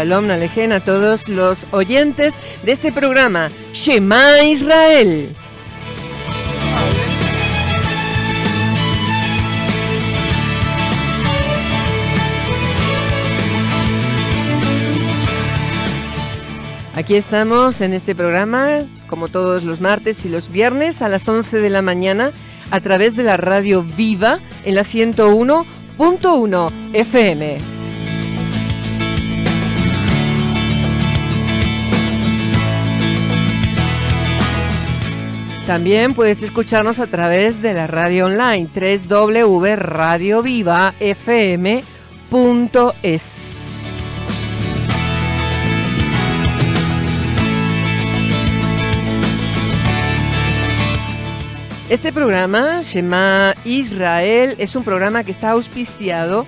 Shalom Alejem a todos los oyentes de este programa, Shema Israel. Aquí estamos en este programa, como todos los martes y los viernes, a las 11 de la mañana, a través de la Radio Viva, en la 101.1 FM. También puedes escucharnos a través de la radio online, www.radiovivafm.es. Este programa, Shema Israel, es un programa que está auspiciado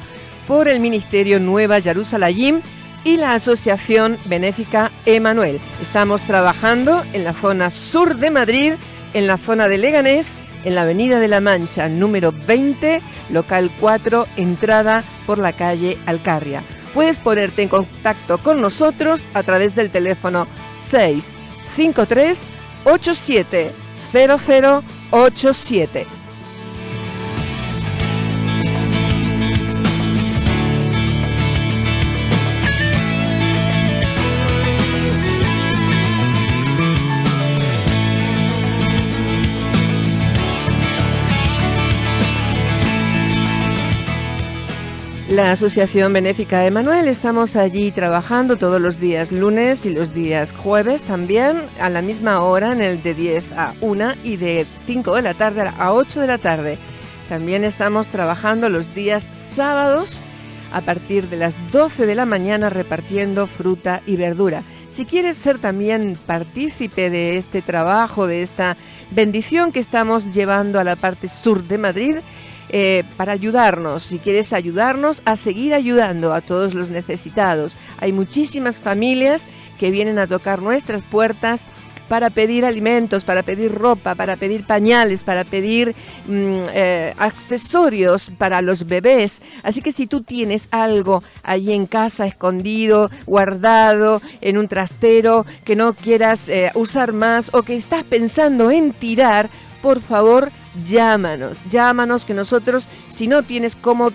por el Ministerio Nueva Jerusalén y la Asociación Benéfica Emanuel. Estamos trabajando en la zona sur de Madrid, en la zona de Leganés, en la Avenida de la Mancha, número 20, local 4, entrada por la calle Alcarria. Puedes ponerte en contacto con nosotros a través del teléfono 653 87 0087. La Asociación Benéfica Emanuel, estamos allí trabajando todos los días lunes y los días jueves también, a la misma hora, en el de 10 a 1 y de 5 de la tarde a 8 de la tarde. También estamos trabajando los días sábados a partir de las 12 de la mañana repartiendo fruta y verdura. Si quieres ser también partícipe de este trabajo, de esta bendición que estamos llevando a la parte sur de Madrid, para ayudarnos, si quieres ayudarnos a seguir ayudando a todos los necesitados. Hay muchísimas familias que vienen a tocar nuestras puertas para pedir alimentos, para pedir ropa, para pedir pañales, para pedir accesorios para los bebés. Así que si tú tienes algo allí en casa escondido, guardado en un trastero que no quieras usar más o que estás pensando en tirar, por favor, llámanos que nosotros, si no tienes cómo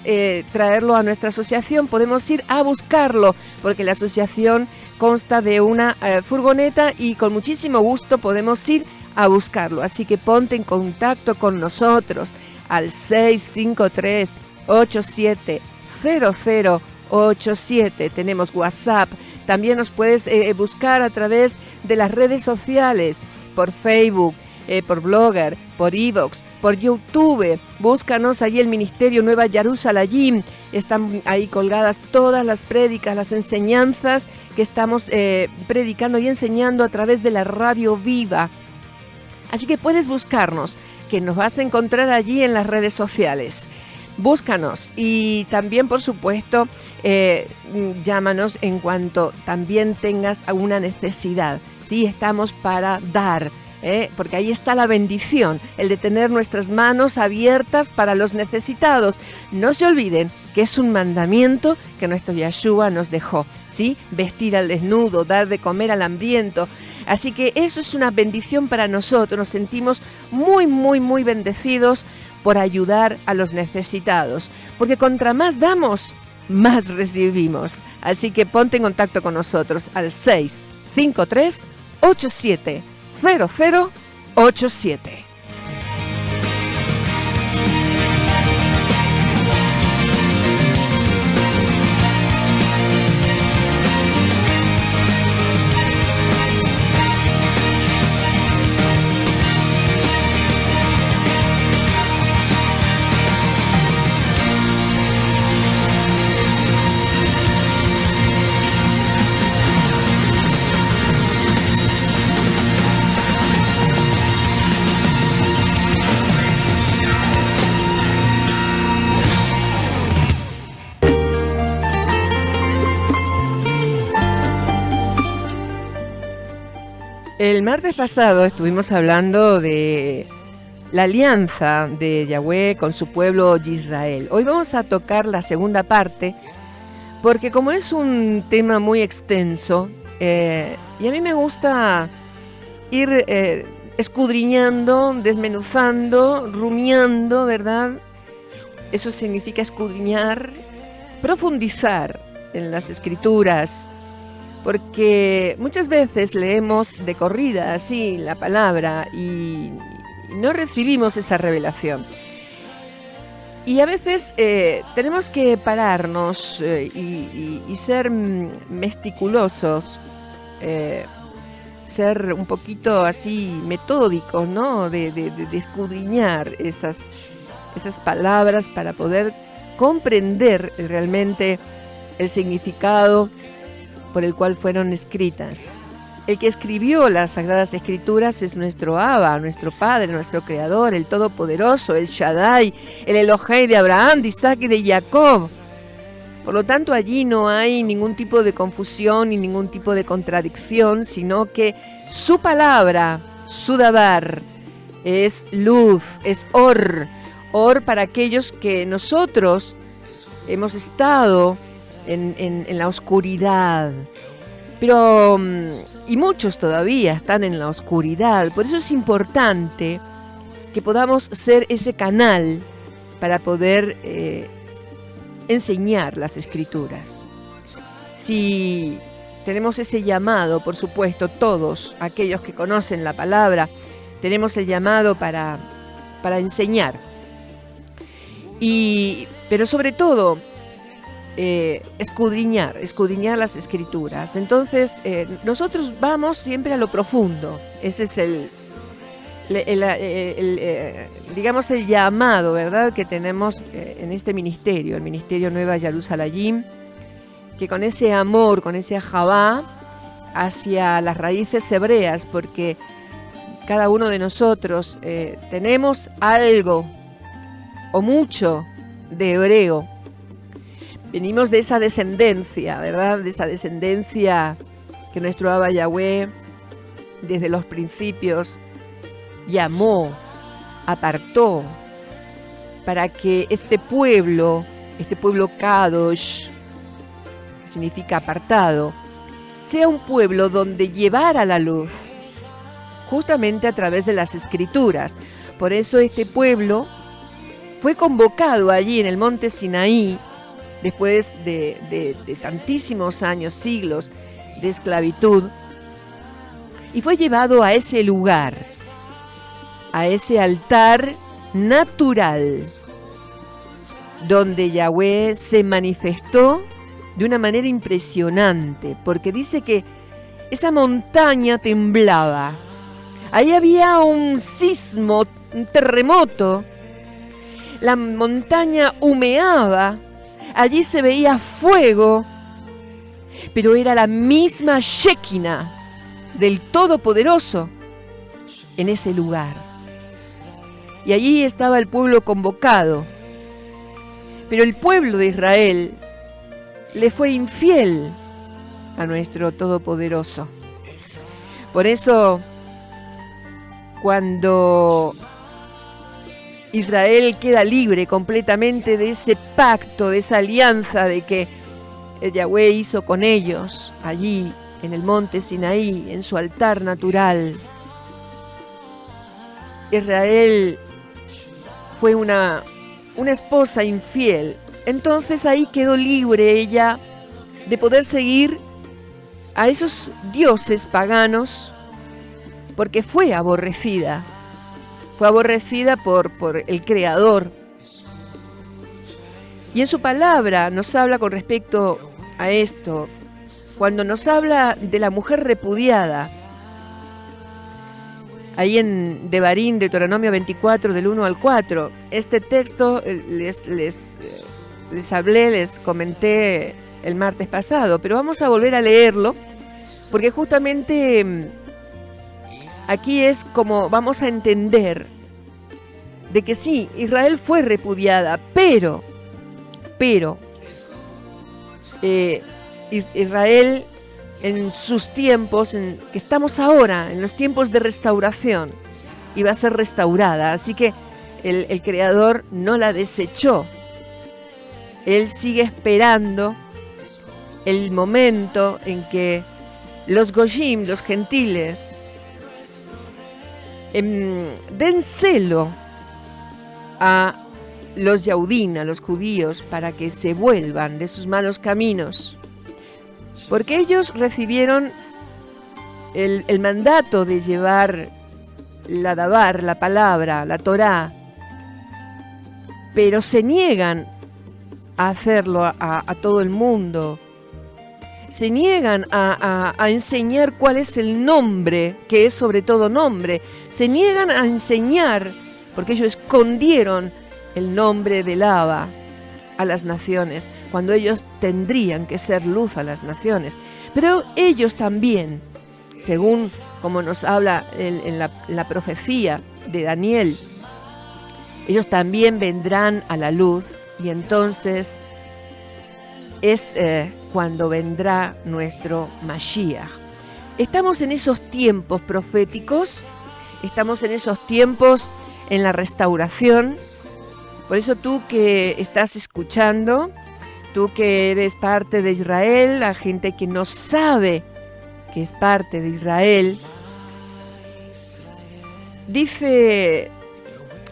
traerlo a nuestra asociación, podemos ir a buscarlo, porque la asociación consta de una furgoneta y con muchísimo gusto podemos ir a buscarlo. Así que ponte en contacto con nosotros al 653 87 0087. Tenemos WhatsApp. También nos puedes buscar a través de las redes sociales, por Facebook, por Blogger, por iVoox, por YouTube. Búscanos allí el Ministerio Nueva Jerusalén. Están ahí colgadas todas las prédicas, las enseñanzas que estamos predicando y enseñando a través de la Radio Viva. Así que puedes buscarnos, que nos vas a encontrar allí en las redes sociales. Búscanos y también, por supuesto, llámanos en cuanto también tengas alguna necesidad. Sí, estamos para dar. Porque ahí está la bendición, el de tener nuestras manos abiertas para los necesitados. No se olviden que es un mandamiento que nuestro Yeshua nos dejó, ¿sí? Vestir al desnudo, dar de comer al hambriento. Así que eso es una bendición para nosotros. Nos sentimos muy, muy, muy bendecidos por ayudar a los necesitados, porque contra más damos, más recibimos. Así que ponte en contacto con nosotros al 653 87 0087. El martes pasado estuvimos hablando de la alianza de Yahweh con su pueblo Israel. Hoy vamos a tocar la segunda parte porque como es un tema muy extenso, y a mí me gusta ir escudriñando, desmenuzando, rumiando, ¿verdad? Eso significa escudriñar, profundizar en las escrituras, porque muchas veces leemos de corrida así la palabra y no recibimos esa revelación. Y a veces tenemos que pararnos y ser meticulosos, ser un poquito así metódicos, ¿no? De escudriñar esas palabras para poder comprender realmente el significado por el cual fueron escritas. El que escribió las Sagradas Escrituras es nuestro Abba, nuestro Padre, nuestro Creador, el Todopoderoso, el Shaddai, el Elohei de Abraham, de Isaac y de Jacob. Por lo tanto, allí no hay ningún tipo de confusión ni ningún tipo de contradicción, sino que su palabra, su dabar, es luz, es or para aquellos que nosotros hemos estado en la oscuridad. Pero, y muchos todavía están en la oscuridad, por eso es importante que podamos ser ese canal para poder enseñar las Escrituras. Si tenemos ese llamado, por supuesto, todos aquellos que conocen la palabra, tenemos el llamado para enseñar. Pero sobre todo, escudriñar las Escrituras. Entonces, nosotros vamos siempre a lo profundo. Ese es digamos, el llamado, ¿verdad?, que tenemos en este ministerio, el Ministerio Nueva Jerusalén, que con ese amor, con ese ahabá hacia las raíces hebreas, porque cada uno de nosotros tenemos algo o mucho de hebreo. Venimos de esa descendencia, ¿verdad? De esa descendencia que nuestro Abba Yahweh desde los principios llamó, apartó, para que este pueblo Kadosh, que significa apartado, sea un pueblo donde llevara la luz, justamente a través de las Escrituras. Por eso este pueblo fue convocado allí en el monte Sinaí, después de tantísimos años, siglos de esclavitud, y fue llevado a ese lugar, a ese altar natural, donde Yahweh se manifestó de una manera impresionante, porque dice que esa montaña temblaba. Ahí había un sismo, un terremoto, la montaña humeaba, allí se veía fuego, pero era la misma Shekinah del Todopoderoso en ese lugar. Y allí estaba el pueblo convocado, pero el pueblo de Israel le fue infiel a nuestro Todopoderoso. Por eso, cuando Israel queda libre completamente de ese pacto, de esa alianza de que Yahweh hizo con ellos allí en el monte Sinaí, en su altar natural, Israel fue una esposa infiel. Entonces ahí quedó libre ella de poder seguir a esos dioses paganos, porque fue aborrecida por el Creador. Y en su palabra nos habla con respecto a esto, cuando nos habla de la mujer repudiada, ahí en Devarim, Deuteronomio 24, del 1 al 4, este texto les hablé, les comenté el martes pasado, pero vamos a volver a leerlo, porque justamente aquí es como vamos a entender de que sí, Israel fue repudiada, pero Israel en sus tiempos, que estamos ahora, en los tiempos de restauración, iba a ser restaurada, así que el Creador no la desechó. Él sigue esperando el momento en que los Goyim, los gentiles, den celo a los Yaudín, a los judíos, para que se vuelvan de sus malos caminos. Porque ellos recibieron el mandato de llevar la Dabar, la palabra, la Torá, pero se niegan a hacerlo a todo el mundo. Se niegan a enseñar cuál es el nombre, que es sobre todo nombre. Se niegan a enseñar, porque ellos escondieron el nombre del Abba a las naciones, cuando ellos tendrían que ser luz a las naciones. Pero ellos también, según como nos habla en la profecía de Daniel, ellos también vendrán a la luz, y entonces es cuando vendrá nuestro Mashiach. Estamos en esos tiempos proféticos, estamos en esos tiempos en la restauración. Por eso tú que estás escuchando, tú que eres parte de Israel, la gente que no sabe que es parte de Israel, dice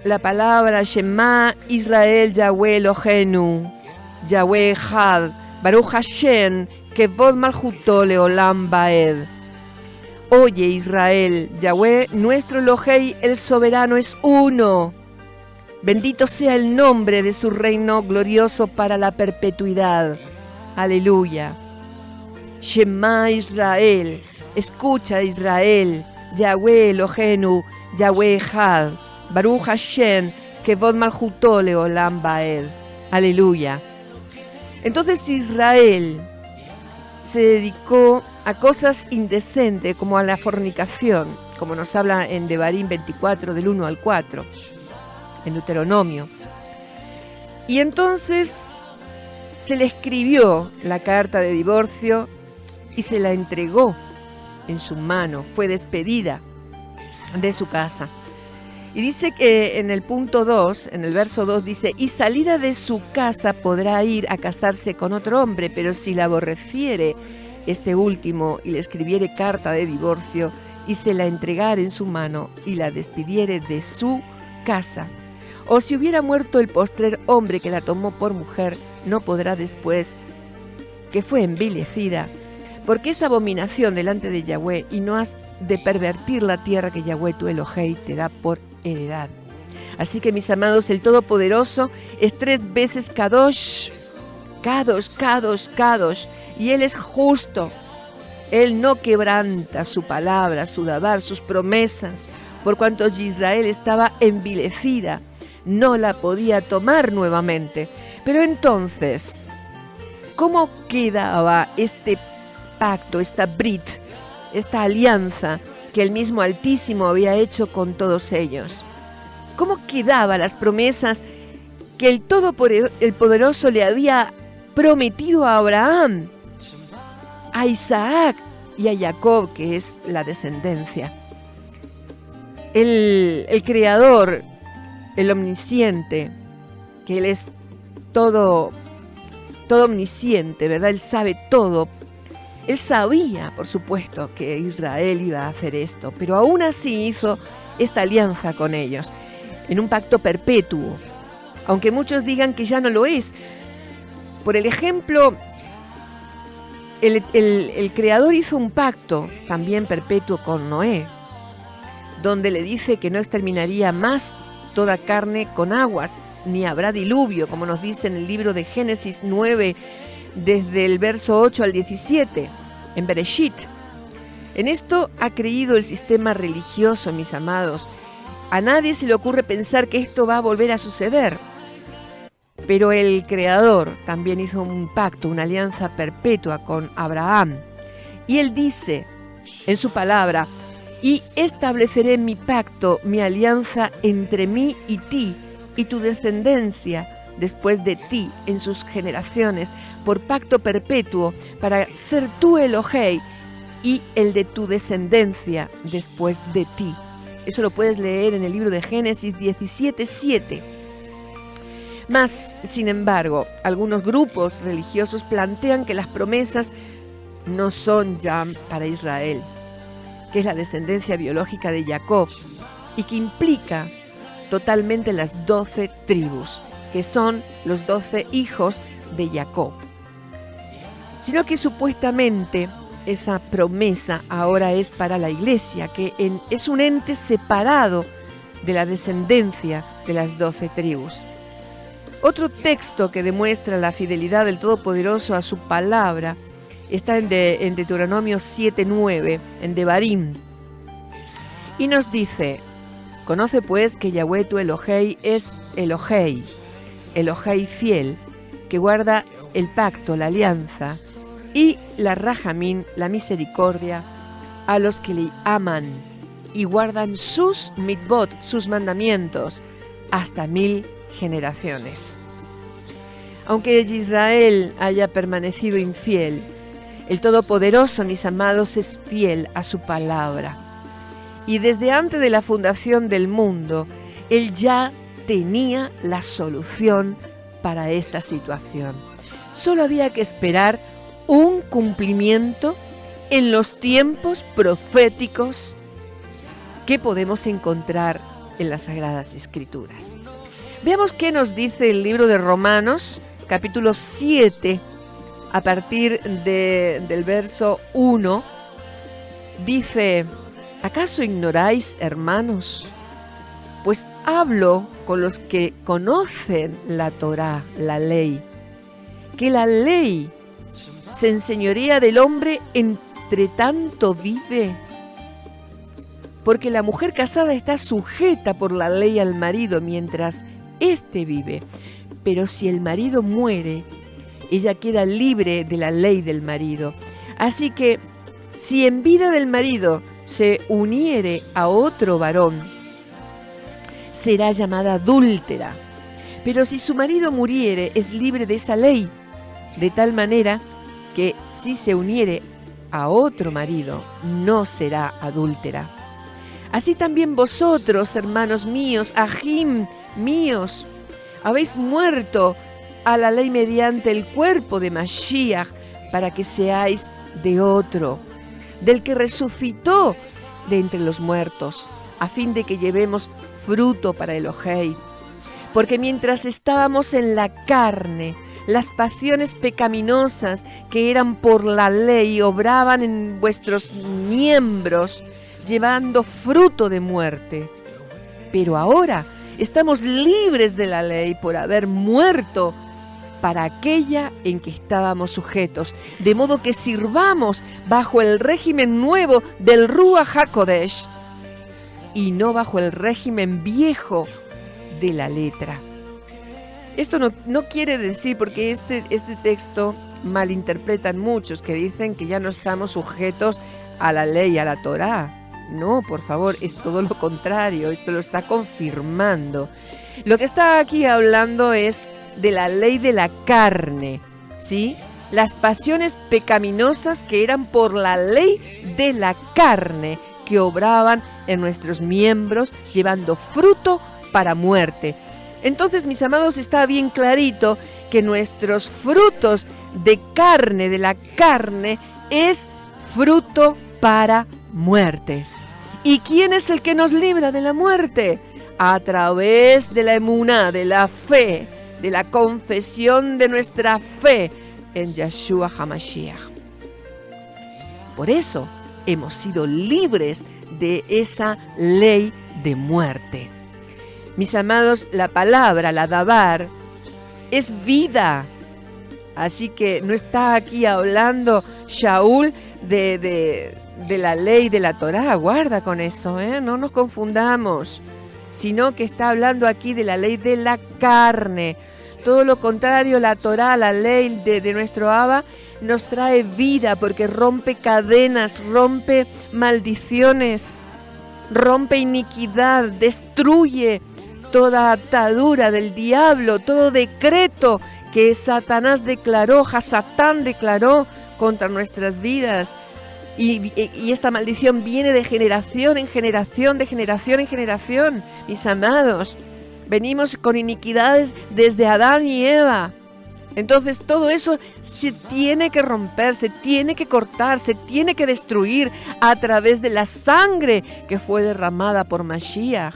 la palabra Shema Israel Yahweh Eloheinu, Yahweh Echad, Baruch Hashem, Kevod Malchuto Leolam Baed. Oye Israel, Yahweh, nuestro Elohei, el soberano, es uno. Bendito sea el nombre de su reino glorioso para la perpetuidad. Aleluya. Shema Israel, escucha Israel, Yahweh Eloheinu, Yahweh Echad, Baruch Hashem, Kevod Malchuto Leolam Baed. Aleluya. Entonces Israel se dedicó a cosas indecentes, como a la fornicación, como nos habla en Devarim 24, del 1 al 4, en Deuteronomio. Y entonces se le escribió la carta de divorcio y se la entregó en su mano. Fue despedida de su casa. Y dice que en el punto 2, en el verso 2, dice: y salida de su casa podrá ir a casarse con otro hombre, pero si la aborreciere este último y le escribiere carta de divorcio y se la entregare en su mano y la despidiere de su casa, o si hubiera muerto el postrer hombre que la tomó por mujer, no podrá después, que fue envilecida, porque es abominación delante de Yahweh, y no has de pervertir la tierra que Yahweh tu Elohei te da por heredad. Así que, mis amados, el Todopoderoso es 3 veces Kadosh, Kadosh, Kadosh, Kadosh, y Él es justo. Él no quebranta su palabra, su dabar, sus promesas, por cuanto Israel estaba envilecida, no la podía tomar nuevamente. Pero entonces, ¿cómo quedaba este pacto, esta brit, esta alianza que el mismo Altísimo había hecho con todos ellos? ¿Cómo quedaban las promesas que el Todopoderoso le había prometido a Abraham, a Isaac y a Jacob, que es la descendencia? El Creador, el Omnisciente, que Él es todo omnisciente, ¿verdad? Él sabe todo. Él sabía, por supuesto, que Israel iba a hacer esto, pero aún así hizo esta alianza con ellos, en un pacto perpetuo, aunque muchos digan que ya no lo es. Por el ejemplo, el Creador hizo un pacto también perpetuo con Noé, donde le dice que no exterminaría más toda carne con aguas, ni habrá diluvio, como nos dice en el libro de Génesis 9, desde el verso 8 al 17, en Bereshit. En esto ha creído el sistema religioso, mis amados. A nadie se le ocurre pensar que esto va a volver a suceder. Pero el Creador también hizo un pacto, una alianza perpetua con Abraham. Y Él dice en su palabra: y estableceré mi pacto, mi alianza entre mí y ti, y tu descendencia después de ti en sus generaciones, por pacto perpetuo, para ser tu Elohei y el de tu descendencia después de ti. Eso lo puedes leer en el libro de Génesis 17:7. Mas, sin embargo, algunos grupos religiosos plantean que las promesas no son ya para Israel, que es la descendencia biológica de Jacob y que implica totalmente las 12 tribus, que son los 12 hijos de Jacob, sino que supuestamente esa promesa ahora es para la Iglesia, que es un ente separado de la descendencia de las 12 tribus. Otro texto que demuestra la fidelidad del Todopoderoso a su palabra está en Deuteronomio 7:9, en Devarim, y nos dice: conoce pues que Yahweh tu Elohei es Elohei fiel, que guarda el pacto, la alianza, y la Rahamín, la misericordia, a los que le aman y guardan sus mitvot, sus mandamientos, hasta 1000 generaciones. Aunque Israel haya permanecido infiel, el Todopoderoso, mis amados, es fiel a su palabra. Y desde antes de la fundación del mundo, Él ya tenía la solución para esta situación. Solo había que esperar un cumplimiento en los tiempos proféticos que podemos encontrar en las Sagradas Escrituras. Veamos qué nos dice el libro de Romanos, capítulo 7, a partir del verso 1. Dice: ¿acaso ignoráis, hermanos? Pues hablo con los que conocen la Torá, la ley, que la ley se enseñorea del hombre entre tanto vive. Porque la mujer casada está sujeta por la ley al marido mientras éste vive. Pero si el marido muere, ella queda libre de la ley del marido. Así que, si en vida del marido se uniere a otro varón, será llamada adúltera. Pero si su marido muriere, es libre de esa ley, de tal manera que si se uniere a otro marido, no será adúltera. Así también vosotros, hermanos míos, ajim míos, habéis muerto a la ley mediante el cuerpo de Mashiach, para que seáis de otro, del que resucitó de entre los muertos, a fin de que llevemos fruto para Elohei. Porque mientras estábamos en la carne, las pasiones pecaminosas que eran por la ley obraban en vuestros miembros, llevando fruto de muerte. Pero ahora estamos libres de la ley por haber muerto para aquella en que estábamos sujetos, de modo que sirvamos bajo el régimen nuevo del Ruach HaKodesh y no bajo el régimen viejo de la letra. Esto no quiere decir, porque este texto malinterpretan muchos, que dicen que ya no estamos sujetos a la ley, a la Torá. No, por favor, es todo lo contrario, esto lo está confirmando. Lo que está aquí hablando es de la ley de la carne, ¿sí? Las pasiones pecaminosas que eran por la ley de la carne, que obraban en nuestros miembros, llevando fruto para muerte. Entonces, mis amados, está bien clarito que nuestros frutos de carne, de la carne, es fruto para muerte. ¿Y quién es el que nos libra de la muerte? A través de la emuná, de la fe, de la confesión de nuestra fe en Yeshua HaMashiach. Por eso hemos sido libres de esa ley de muerte. Mis amados, la palabra, la dabar, es vida. Así que no está aquí hablando Shaul de la ley de la Torá. Guarda con eso, no nos confundamos. Sino que está hablando aquí de la ley de la carne. Todo lo contrario, la Torá, la ley de nuestro Abba, nos trae vida porque rompe cadenas, rompe maldiciones, rompe iniquidad, destruye toda atadura del diablo, todo decreto que Satanás declaró, Hasatán declaró contra nuestras vidas. Y esta maldición viene de generación en generación, de generación en generación, mis amados. Venimos con iniquidades desde Adán y Eva. Entonces todo eso se tiene que romper, se tiene que cortar, se tiene que destruir a través de la sangre que fue derramada por Mashiach.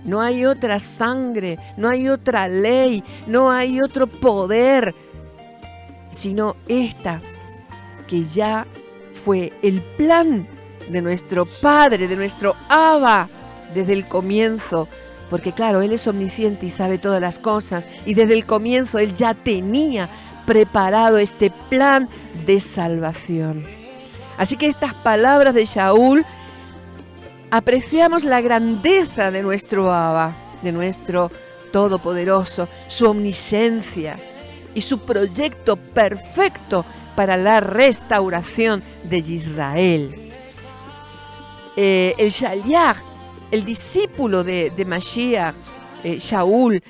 No hay otra sangre, no hay otra ley, no hay otro poder, sino esta, que ya fue el plan de nuestro Padre, de nuestro Abba, desde el comienzo. Porque claro, Él es omnisciente y sabe todas las cosas. Y desde el comienzo Él ya tenía preparado este plan de salvación. Así que estas palabras de Shaul, apreciamos la grandeza de nuestro Abba, de nuestro Todopoderoso, su omnisciencia y su proyecto perfecto para la restauración de Israel. El Shaliach, el discípulo de Mashiach, Shaul,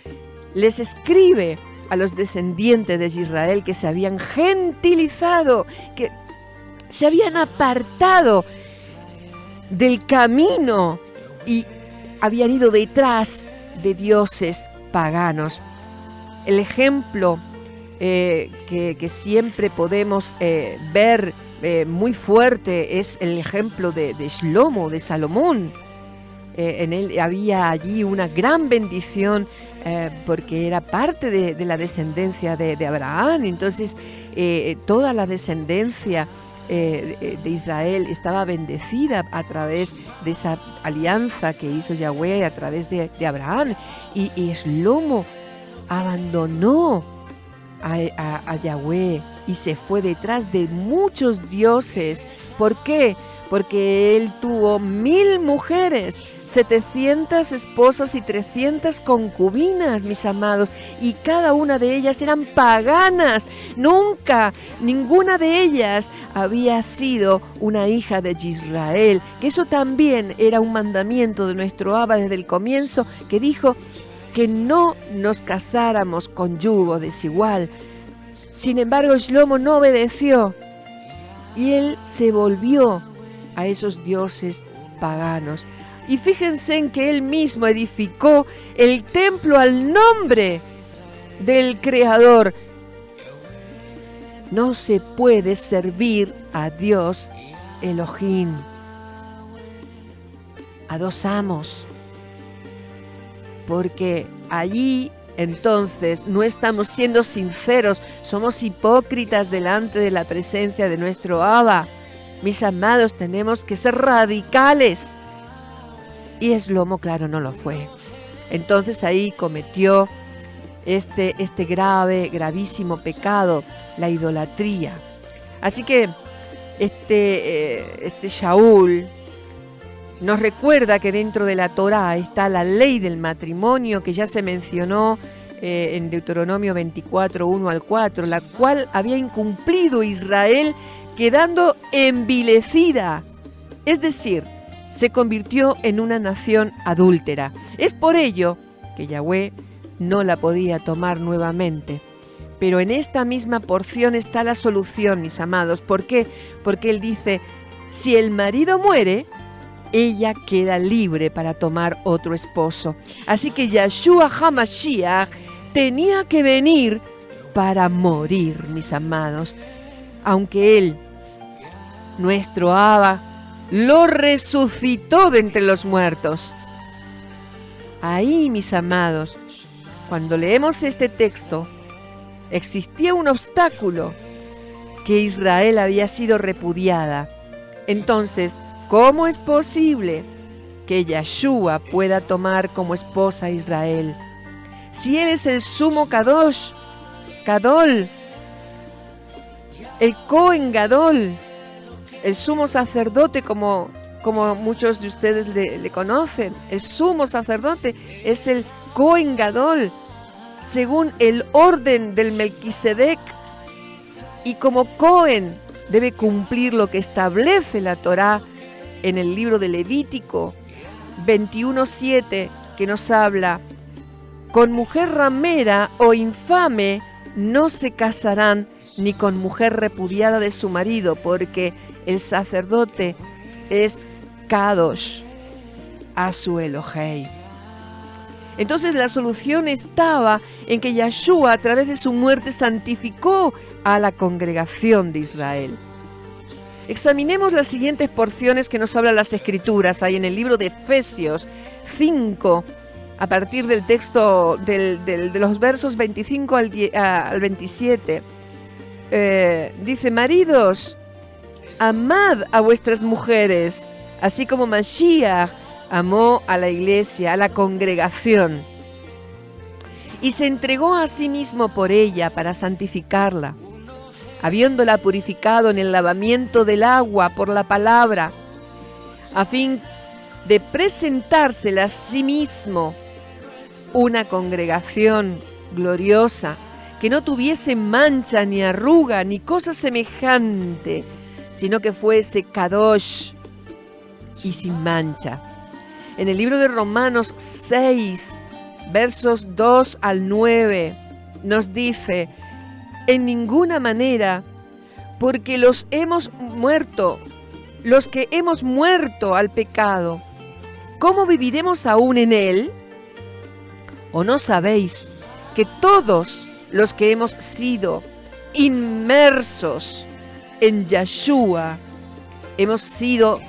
les escribe a los descendientes de Israel que se habían gentilizado, que se habían apartado del camino y habían ido detrás de dioses paganos. El ejemplo que siempre podemos ver muy fuerte es el ejemplo de Shlomo, de Salomón. En él había allí una gran bendición porque era parte de la descendencia de Abraham. Entonces toda la descendencia de Israel estaba bendecida a través de esa alianza que hizo Yahweh a través de Abraham. Y Shlomo abandonó a Yahweh y se fue detrás de muchos dioses. ¿Por qué? Porque él tuvo 1000 mujeres, 700 esposas y 300 concubinas, mis amados, y cada una de ellas eran paganas. Nunca, ninguna de ellas había sido una hija de Israel, que eso también era un mandamiento de nuestro Abba desde el comienzo, que dijo que no nos casáramos con yugo desigual. Sin embargo, Shlomo no obedeció y él se volvió a esos dioses paganos. Y fíjense en que él mismo edificó el templo al nombre del Creador. No se puede servir a Dios Elohim, a dos amos, porque allí entonces no estamos siendo sinceros, somos hipócritas delante de la presencia de nuestro Abba. Mis amados, tenemos que ser radicales. Y Shlomo, claro, no lo fue. Entonces ahí cometió este gravísimo pecado, la idolatría. Así que este Shaul nos recuerda que dentro de la Torá está la ley del matrimonio que ya se mencionó en Deuteronomio 24, 1 al 4, la cual había incumplido Israel quedando envilecida. Es decir, se convirtió en una nación adúltera. Es por ello que Yahweh no la podía tomar nuevamente. Pero en esta misma porción está la solución, mis amados. ¿Por qué? Porque él dice, si el marido muere, ella queda libre para tomar otro esposo. Así que Yahshua HaMashiach tenía que venir para morir, mis amados. Aunque él, nuestro Abba, lo resucitó de entre los muertos. Ahí, mis amados, cuando leemos este texto, existía un obstáculo, que Israel había sido repudiada. Entonces, ¿cómo es posible que Yahshua pueda tomar como esposa a Israel? Si él es el sumo Kadosh, Gadol, el Cohen Gadol, el sumo sacerdote, como muchos de ustedes le conocen, el sumo sacerdote es el Cohen Gadol, según el orden del Melquisedec, y como Cohen debe cumplir lo que establece la Torá en el libro de Levítico 21:7, que nos habla: con mujer ramera o infame no se casarán, ni con mujer repudiada de su marido, porque el sacerdote es Kadosh a su Elohei. Entonces la solución estaba en que Yeshua, a través de su muerte, santificó a la congregación de Israel. Examinemos las siguientes porciones que nos hablan las Escrituras, ahí en el libro de Efesios 5, a partir del texto de los versos 25 al 27. Dice: maridos, amad a vuestras mujeres, así como Mashiach amó a la iglesia, a la congregación, y se entregó a sí mismo por ella para santificarla, habiéndola purificado en el lavamiento del agua por la palabra, a fin de presentársela a sí mismo una congregación gloriosa, que no tuviese mancha ni arruga ni cosa semejante, sino que fuese kadosh y sin mancha. En el libro de Romanos 6, versos 2 al 9, nos dice: en ninguna manera, porque los que hemos muerto al pecado, ¿cómo viviremos aún en él? ¿O no sabéis que todos los que hemos sido inmersos en Yeshua hemos sido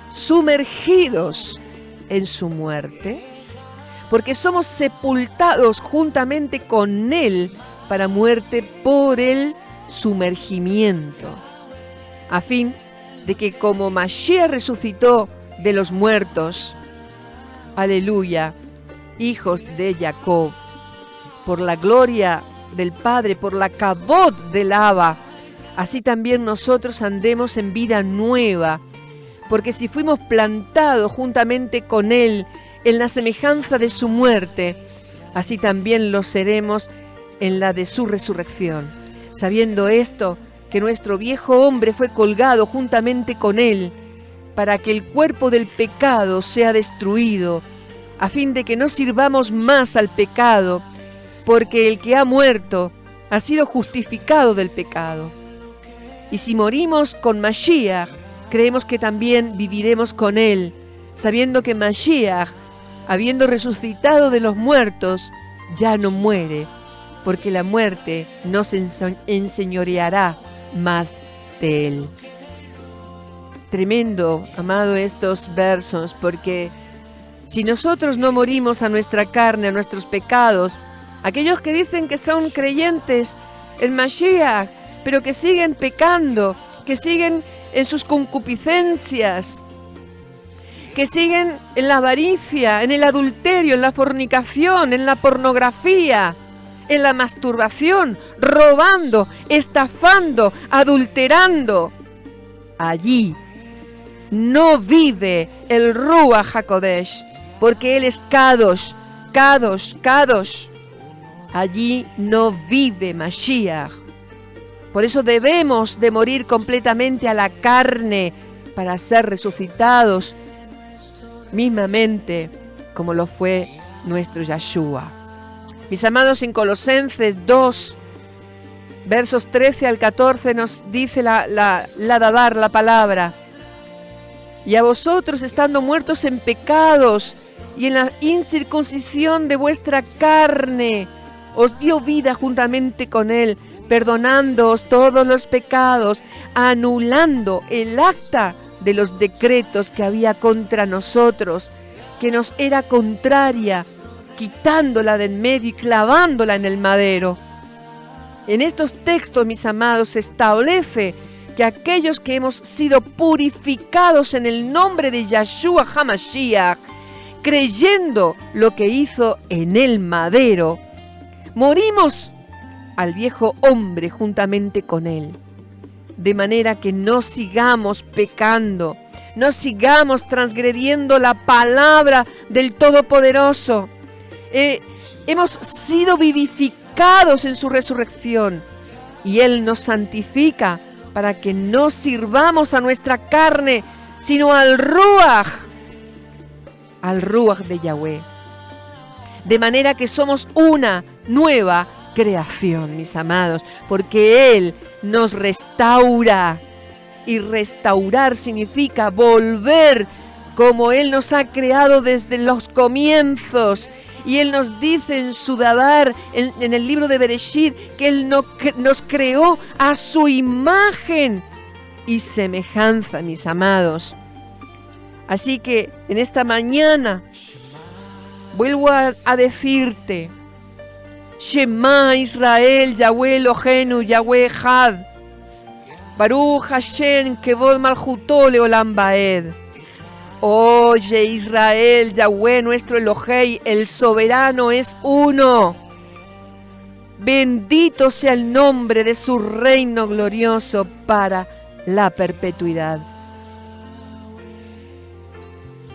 sumergidos en su muerte? Porque somos sepultados juntamente con él para muerte por el sumergimiento, a fin de que como Mashiach resucitó de los muertos, aleluya, hijos de Jacob, por la gloria del Padre, por la kabod del Abba, así también nosotros andemos en vida nueva, porque si fuimos plantados juntamente con él en la semejanza de su muerte, así también lo seremos en la de su resurrección. Sabiendo esto, que nuestro viejo hombre fue colgado juntamente con él, para que el cuerpo del pecado sea destruido, a fin de que no sirvamos más al pecado, porque el que ha muerto ha sido justificado del pecado. Y si morimos con Mashiach, creemos que también viviremos con él, sabiendo que Mashiach, habiendo resucitado de los muertos, ya no muere, porque la muerte no se enseñoreará más de él. Tremendo, amado, estos versos, porque si nosotros no morimos a nuestra carne, a nuestros pecados, aquellos que dicen que son creyentes en Mashiach, pero que siguen pecando, que siguen en sus concupiscencias, que siguen en la avaricia, en el adulterio, en la fornicación, en la pornografía, en la masturbación, robando, estafando, adulterando, allí no vive el Ruach HaKodesh, porque él es Kadosh, Kadosh, Kadosh. Allí no vive Mashiach. Por eso debemos de morir completamente a la carne para ser resucitados mismamente como lo fue nuestro Yeshua. Mis amados, en Colosenses 2, versos 13 al 14 nos dice la palabra: y a vosotros, estando muertos en pecados y en la incircuncisión de vuestra carne, os dio vida juntamente con él, perdonándoos todos los pecados, anulando el acta de los decretos que había contra nosotros, que nos era contraria, quitándola de en medio y clavándola en el madero. En estos textos, mis amados, se establece que aquellos que hemos sido purificados en el nombre de Yeshua HaMashiach, creyendo lo que hizo en el madero, morimos al viejo hombre juntamente con él, de manera que no sigamos pecando, no sigamos transgrediendo la palabra del Todopoderoso. Hemos sido vivificados en su resurrección y él nos santifica para que no sirvamos a nuestra carne, sino al Ruach de Yahweh. De manera que somos una nueva creación, mis amados, porque él nos restaura, y restaurar significa volver como él nos ha creado desde los comienzos, Y Él nos dice en su Dabar, en el libro de Bereshit, que Él nos creó a su imagen y semejanza, mis amados. Así que en esta mañana vuelvo a decirte: Shema Israel, Yahweh Eloheinu, Yahweh Echad, Baruch Hashem, Kevod Malchuto Leolam Vaed. Oye Israel, Yahweh nuestro Elohei, el soberano es uno. Bendito sea el nombre de su reino glorioso para la perpetuidad.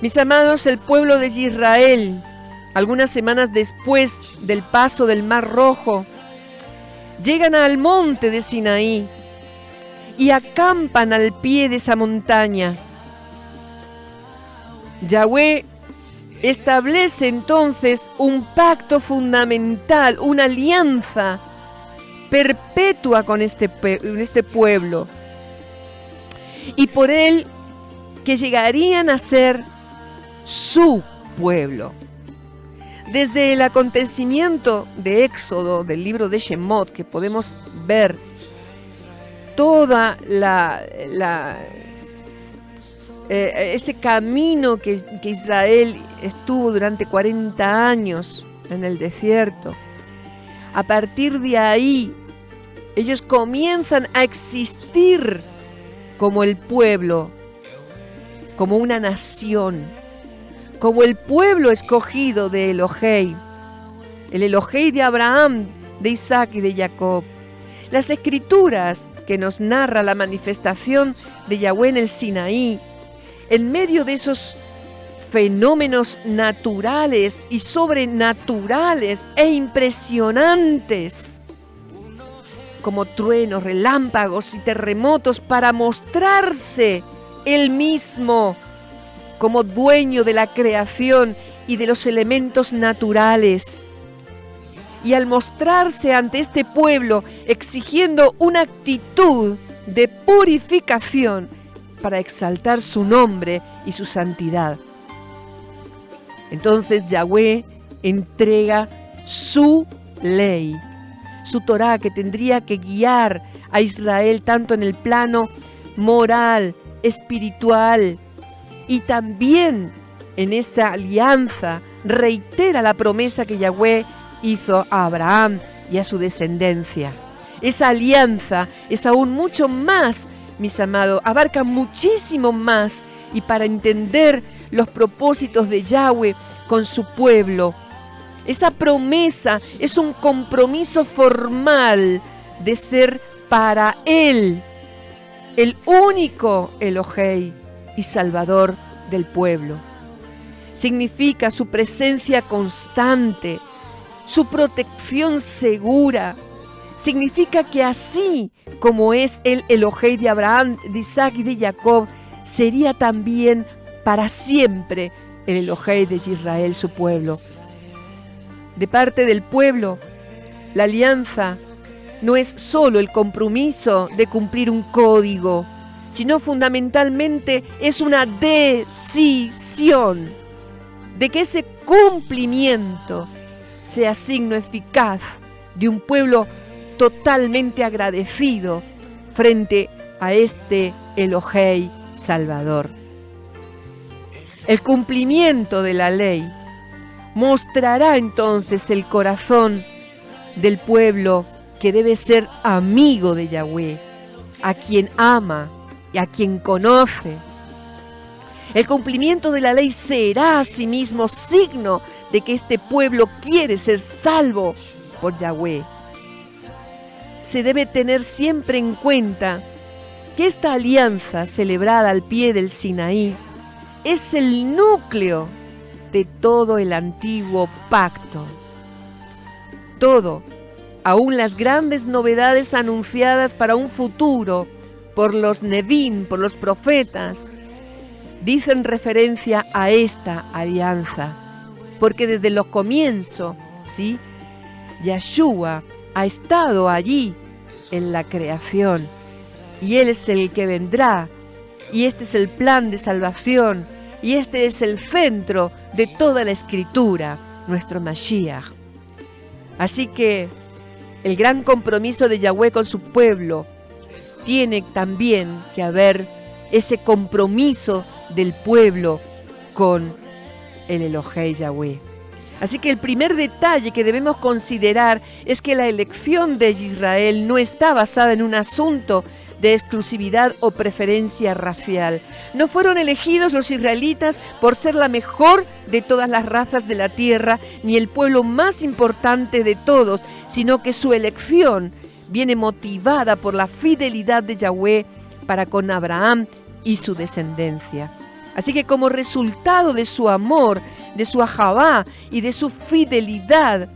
Mis amados, el pueblo de Israel, algunas semanas después del paso del Mar Rojo, llegan al monte de Sinaí y acampan al pie de esa montaña. Yahweh establece entonces un pacto fundamental, una alianza perpetua con este pueblo, y por él que llegarían a ser su pueblo. Desde el acontecimiento de Éxodo, del libro de Shemot, que podemos ver toda ese camino que Israel estuvo durante 40 años en el desierto. A partir de ahí, ellos comienzan a existir como el pueblo, como una nación, como el pueblo escogido de Elohei, el Elohei de Abraham, de Isaac y de Jacob. Las escrituras que nos narra la manifestación de Yahweh en el Sinaí, en medio de esos fenómenos naturales y sobrenaturales e impresionantes, como truenos, relámpagos y terremotos, para mostrarse Él mismo como dueño de la creación y de los elementos naturales. Y al mostrarse ante este pueblo exigiendo una actitud de purificación para exaltar su nombre y su santidad. Entonces Yahweh entrega su ley, su Torá, que tendría que guiar a Israel tanto en el plano moral, espiritual, y también en esta alianza reitera la promesa que Yahweh hizo a Abraham y a su descendencia. Esa alianza es aún mucho más, mis amados, abarca muchísimo más, y para entender los propósitos de Yahweh con su pueblo, esa promesa es un compromiso formal de ser para Él el único Elohei y Salvador del pueblo. Significa su presencia constante, su protección segura. Significa que así como es el Elohei de Abraham, de Isaac y de Jacob, sería también para siempre el Elohei de Israel, su pueblo. De parte del pueblo, la alianza no es solo el compromiso de cumplir un código, sino fundamentalmente es una decisión de que ese cumplimiento sea signo eficaz de un pueblo totalmente agradecido frente a este Elohei Salvador. El cumplimiento de la ley mostrará entonces el corazón del pueblo que debe ser amigo de Yahweh, a quien ama y a quien conoce. El cumplimiento de la ley será asimismo signo de que este pueblo quiere ser salvo por Yahweh. Se debe tener siempre en cuenta que esta alianza celebrada al pie del Sinaí es el núcleo de todo el antiguo pacto. Todo, aún las grandes novedades anunciadas para un futuro por los Nevín, por los profetas, dicen referencia a esta alianza, porque desde los comienzos, ¿sí?, Yahshua ha estado allí en la creación, y Él es el que vendrá, y este es el plan de salvación, y este es el centro de toda la Escritura, nuestro Mashiach. Así que el gran compromiso de Yahweh con su pueblo tiene también que haber ese compromiso del pueblo con el Elohei Yahweh. Así que el primer detalle que debemos considerar es que la elección de Israel no está basada en un asunto de exclusividad o preferencia racial. No fueron elegidos los israelitas por ser la mejor de todas las razas de la tierra, ni el pueblo más importante de todos, sino que su elección viene motivada por la fidelidad de Yahweh para con Abraham y su descendencia. Así que como resultado de su amor, de su ahavá y de su fidelidad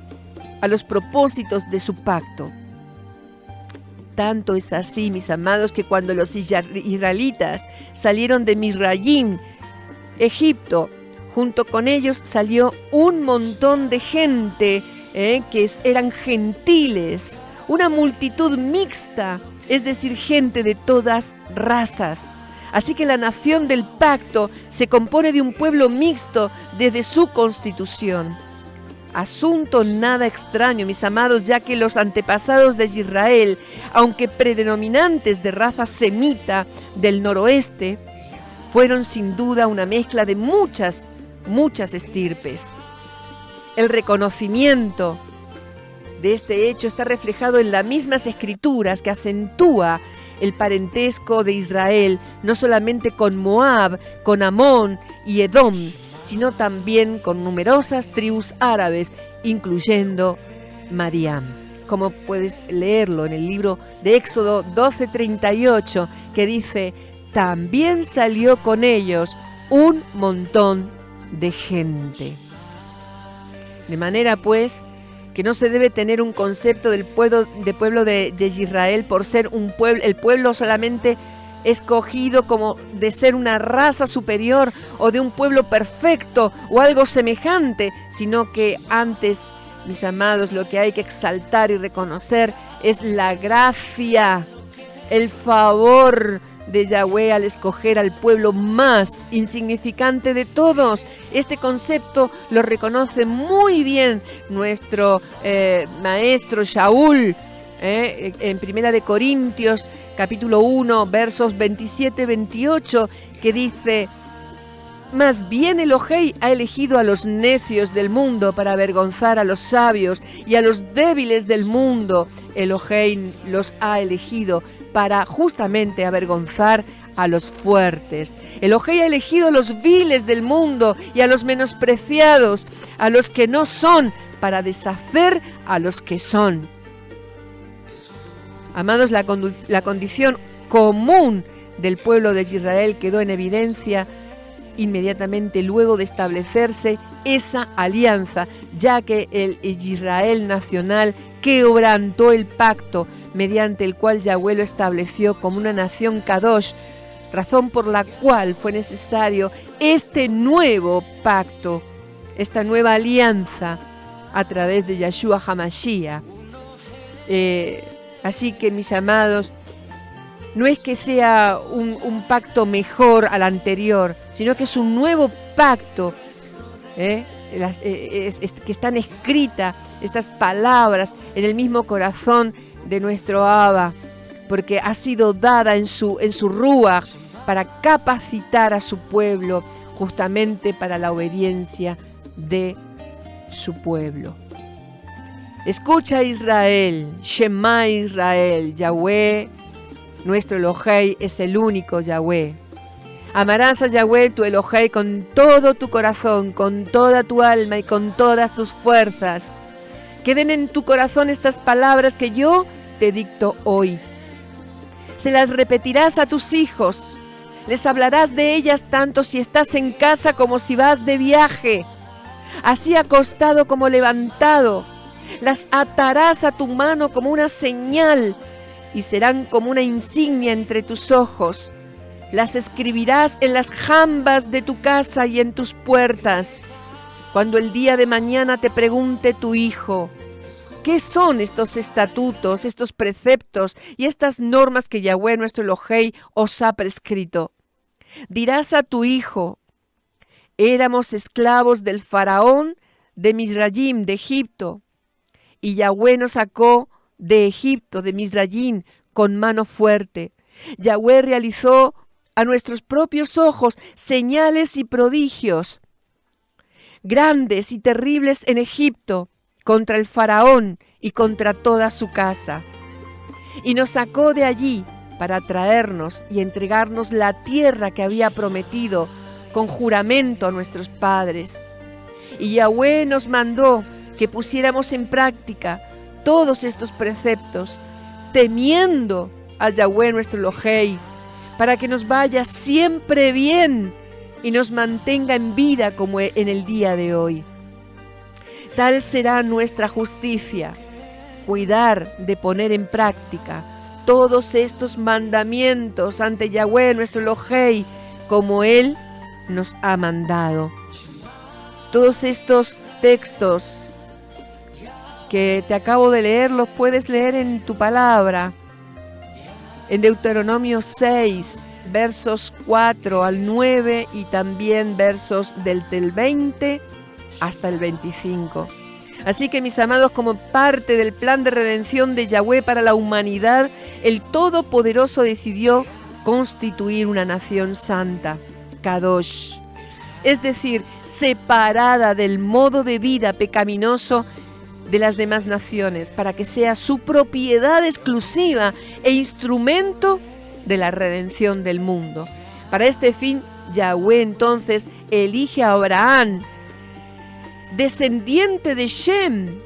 a los propósitos de su pacto. Tanto es así, mis amados, que cuando los israelitas salieron de Misrayim, Egipto, junto con ellos salió un montón de gente que eran gentiles, una multitud mixta, es decir, gente de todas razas. Así que la nación del pacto se compone de un pueblo mixto desde su constitución. Asunto nada extraño, mis amados, ya que los antepasados de Israel, aunque predominantes de raza semita del noroeste, fueron sin duda una mezcla de muchas estirpes. El reconocimiento de este hecho está reflejado en las mismas escrituras que acentúa el parentesco de Israel, no solamente con Moab, con Amón y Edom, sino también con numerosas tribus árabes, incluyendo Mariam. Como puedes leerlo en el libro de Éxodo 12:38, que dice: también salió con ellos un montón de gente. De manera pues que no se debe tener un concepto del pueblo de Israel por ser el pueblo solamente escogido como de ser una raza superior o de un pueblo perfecto o algo semejante, sino que antes, mis amados, lo que hay que exaltar y reconocer es la gracia, el favor de Yahweh al escoger al pueblo más insignificante de todos. Este concepto lo reconoce muy bien nuestro maestro Shaul, en Primera de Corintios, capítulo 1, versos 27-28, que dice: más bien Elohei ha elegido a los necios del mundo para avergonzar a los sabios, y a los débiles del mundo Elohei los ha elegido para justamente avergonzar a los fuertes. Elohei ha elegido a los viles del mundo y a los menospreciados, a los que no son, para deshacer a los que son. Amados, la condición común del pueblo de Israel quedó en evidencia inmediatamente luego de establecerse esa alianza, ya que el Israel nacional quebrantó el pacto mediante el cual Yahweh lo estableció como una nación Kadosh, razón por la cual fue necesario este nuevo pacto, esta nueva alianza a través de Yeshua HaMashiach. Así que, mis amados, no es que sea un pacto mejor al anterior, sino que es un nuevo pacto, que están escritas estas palabras en el mismo corazón de nuestro Abba, porque ha sido dada en su Ruach para capacitar a su pueblo justamente para la obediencia de su pueblo. Escucha, Israel, Shema Israel, Yahweh, nuestro Elohei, es el único Yahweh. Amarás a Yahweh, tu Elohei, con todo tu corazón, con toda tu alma y con todas tus fuerzas. Queden en tu corazón estas palabras que yo te dicto hoy. Se las repetirás a tus hijos. Les hablarás de ellas tanto si estás en casa como si vas de viaje, así acostado como levantado. Las atarás a tu mano como una señal y serán como una insignia entre tus ojos. Las escribirás en las jambas de tu casa y en tus puertas. Cuando el día de mañana te pregunte tu hijo: ¿qué son estos estatutos, estos preceptos y estas normas que Yahweh nuestro Elohei os ha prescrito? Dirás a tu hijo: éramos esclavos del faraón de Misrayim, de Egipto. Y Yahweh nos sacó de Egipto, de Misrayim, con mano fuerte. Yahweh realizó a nuestros propios ojos señales y prodigios grandes y terribles en Egipto, contra el faraón y contra toda su casa. Y nos sacó de allí para traernos y entregarnos la tierra que había prometido con juramento a nuestros padres. Y Yahweh nos mandó que pusiéramos en práctica todos estos preceptos, temiendo a Yahweh nuestro Elohei, para que nos vaya siempre bien y nos mantenga en vida como en el día de hoy. Tal será nuestra justicia, cuidar de poner en práctica todos estos mandamientos ante Yahweh nuestro Elohei, como Él nos ha mandado. Todos estos textos que te acabo de leer los puedes leer en tu palabra, en Deuteronomio 6, versos 4 al 9 y también versos del 20 hasta el 25. Así que, mis amados, como parte del plan de redención de Yahweh para la humanidad, el Todopoderoso decidió constituir una nación santa, Kadosh, es decir, separada del modo de vida pecaminoso de las demás naciones, para que sea su propiedad exclusiva e instrumento de la redención del mundo. Para este fin, Yahweh entonces elige a Abraham, descendiente de Shem,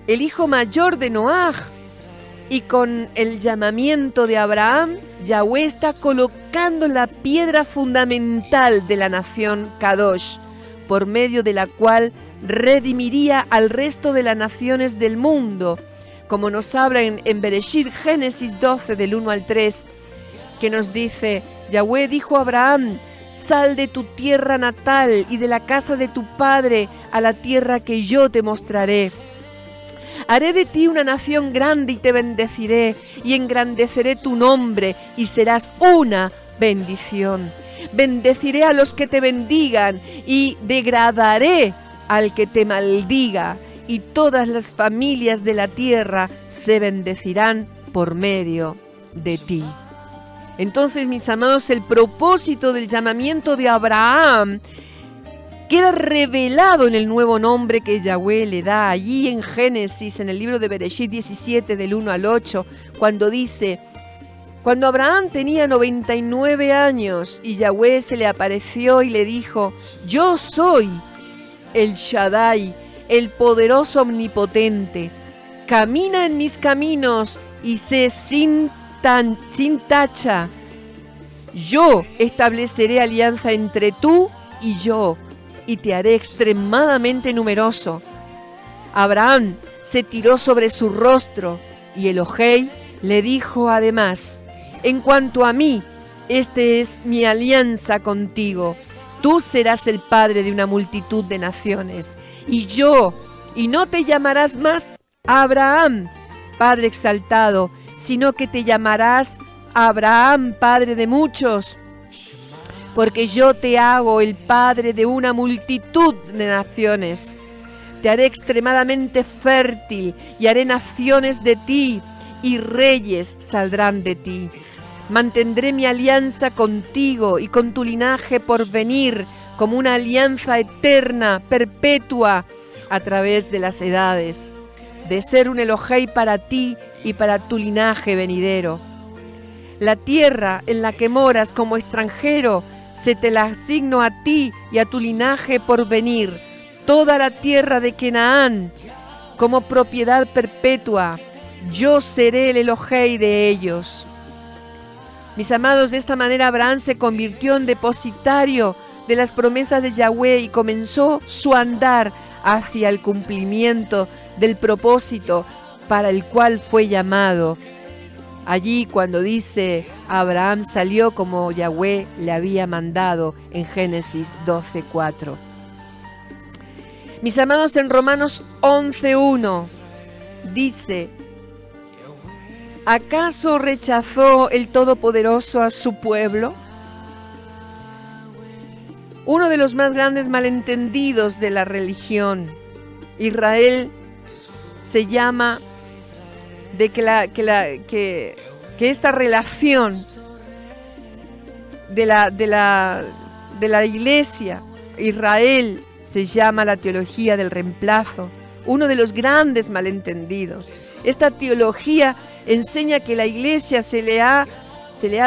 el hijo mayor de Noaj, y con el llamamiento de Abraham, Yahweh está colocando la piedra fundamental de la nación Kadosh, por medio de la cual redimiría al resto de las naciones del mundo, como nos habla en Bereshit, Génesis 12, del 1 al 3, que nos dice: Yahweh dijo a Abraham: sal de tu tierra natal y de la casa de tu padre a la tierra que yo te mostraré. Haré de ti una nación grande y te bendeciré, y engrandeceré tu nombre y serás una bendición. Bendeciré a los que te bendigan y degradaré al que te maldiga, y todas las familias de la tierra se bendecirán por medio de ti. Entonces, mis amados, el propósito del llamamiento de Abraham queda revelado en el nuevo nombre que Yahweh le da allí en Génesis, en el libro de Bereshit 17, del 1 al 8, cuando dice: cuando Abraham tenía 99 años y Yahweh se le apareció y le dijo: yo soy el Shaddai, el poderoso omnipotente, camina en mis caminos y sé sin tacha. Yo estableceré alianza entre tú y yo, y te haré extremadamente numeroso. Abraham se tiró sobre su rostro, y Elohei le dijo además: en cuanto a mí, este es mi alianza contigo. Tú serás el padre de una multitud de naciones, y no te llamarás más Abraham, padre exaltado, sino que te llamarás Abraham, padre de muchos, porque yo te hago el padre de una multitud de naciones. Te haré extremadamente fértil y haré naciones de ti, y reyes saldrán de ti. Mantendré mi alianza contigo y con tu linaje por venir, como una alianza eterna, perpetua, a través de las edades, de ser un Elohei para ti y para tu linaje venidero. La tierra en la que moras como extranjero, se te la asigno a ti y a tu linaje por venir, toda la tierra de Canaán, como propiedad perpetua. Yo seré el Elohei de ellos. Mis amados, de esta manera Abraham se convirtió en depositario de las promesas de Yahweh y comenzó su andar hacia el cumplimiento del propósito para el cual fue llamado. Allí, cuando dice: Abraham salió como Yahweh le había mandado, en Génesis 12:4. Mis amados, en Romanos 11:1 dice: ¿acaso rechazó el Todopoderoso a su pueblo? Uno de los más grandes malentendidos de la religión Israel se llama de que esta relación de la Iglesia, Israel, se llama la teología del reemplazo, uno de los grandes malentendidos. Esta teología enseña que la Iglesia se le ha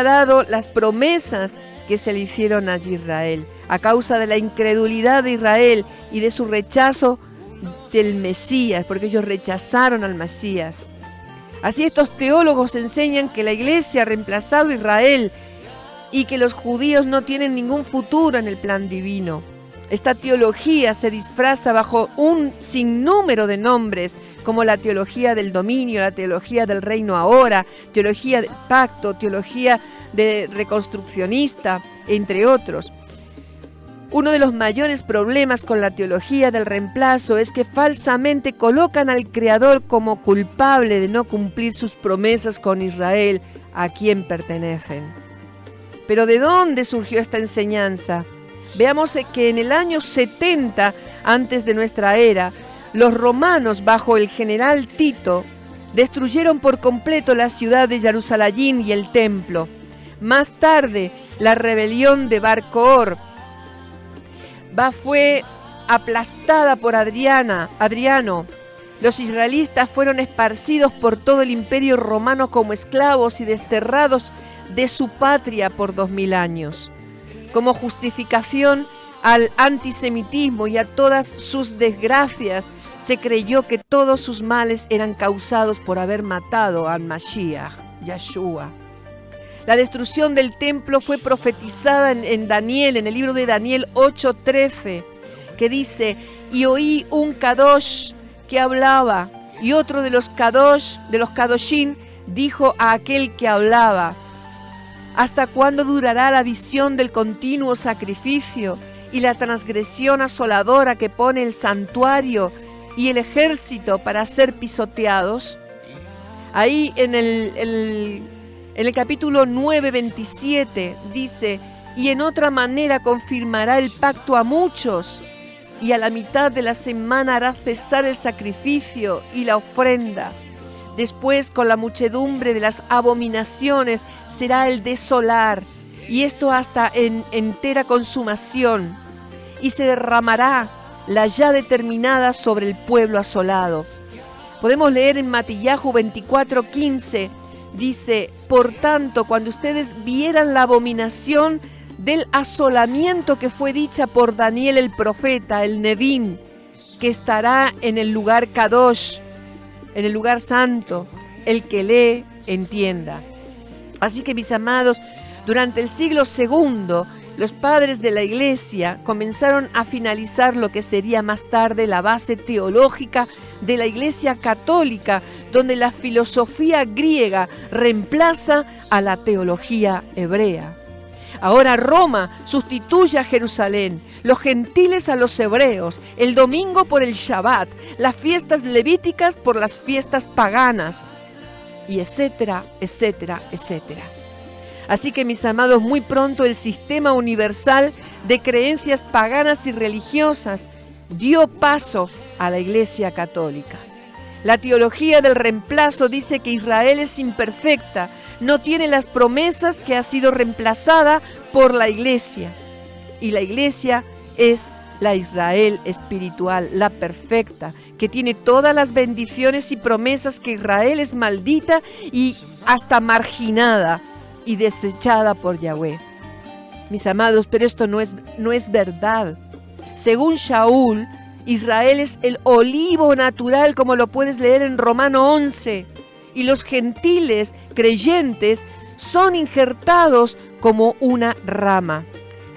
dado las promesas que se le hicieron a Israel, a causa de la incredulidad de Israel y de su rechazo del Mesías, porque ellos rechazaron al Mesías. Así estos teólogos enseñan que la Iglesia ha reemplazado a Israel y que los judíos no tienen ningún futuro en el plan divino. Esta teología se disfraza bajo un sinnúmero de nombres, como la teología del dominio, la teología del reino ahora, teología del pacto, teología de reconstruccionista, entre otros. Uno de los mayores problemas con la teología del reemplazo es que falsamente colocan al Creador como culpable de no cumplir sus promesas con Israel, a quien pertenecen. Pero ¿de dónde surgió esta enseñanza? Veamos que en el año 70 antes de nuestra era, los romanos bajo el general Tito destruyeron por completo la ciudad de Jerusalén y el templo. Más tarde, la rebelión de Bar Kokhba fue aplastada por Adriano. Los israelitas fueron esparcidos por todo el imperio romano como esclavos y desterrados de su patria por 2000 años. Como justificación al antisemitismo y a todas sus desgracias, se creyó que todos sus males eran causados por haber matado al Mashiach, Yeshua. La destrucción del templo fue profetizada en Daniel, en el libro de Daniel 8:13, que dice: y oí un Kadosh que hablaba, y otro de los Kadoshim dijo a aquel que hablaba: ¿hasta cuándo durará la visión del continuo sacrificio y la transgresión asoladora que pone el santuario y el ejército para ser pisoteados? Ahí en el capítulo 9:27 dice: y en otra manera confirmará el pacto a muchos, y a la mitad de la semana hará cesar el sacrificio y la ofrenda. Después, con la muchedumbre de las abominaciones, será el desolar, y esto hasta en entera consumación, y se derramará la ya determinada sobre el pueblo asolado. Podemos leer en Matillahu 24:15, dice: por tanto, cuando ustedes vieran la abominación del asolamiento que fue dicha por Daniel el profeta, el Nevín, que estará en el lugar Kadosh, en el lugar santo, el que lee, entienda. Así que, mis amados, durante el siglo II, los padres de la Iglesia comenzaron a finalizar lo que sería más tarde la base teológica de la Iglesia católica, donde la filosofía griega reemplaza a la teología hebrea. Ahora Roma sustituye a Jerusalén, los gentiles a los hebreos, el domingo por el Shabbat, las fiestas levíticas por las fiestas paganas, y etcétera, etcétera, etcétera. Así que, mis amados, muy pronto el sistema universal de creencias paganas y religiosas dio paso a la Iglesia católica. La teología del reemplazo dice que Israel es imperfecta, no tiene las promesas, que ha sido reemplazada por la Iglesia. Y la Iglesia es la Israel espiritual, la perfecta, que tiene todas las bendiciones y promesas, que Israel es maldita y hasta marginada y desechada por Yahweh. Mis amados, pero esto no es verdad. Según Shaul, Israel es el olivo natural, como lo puedes leer en Romano 11, y los gentiles creyentes son injertados como una rama.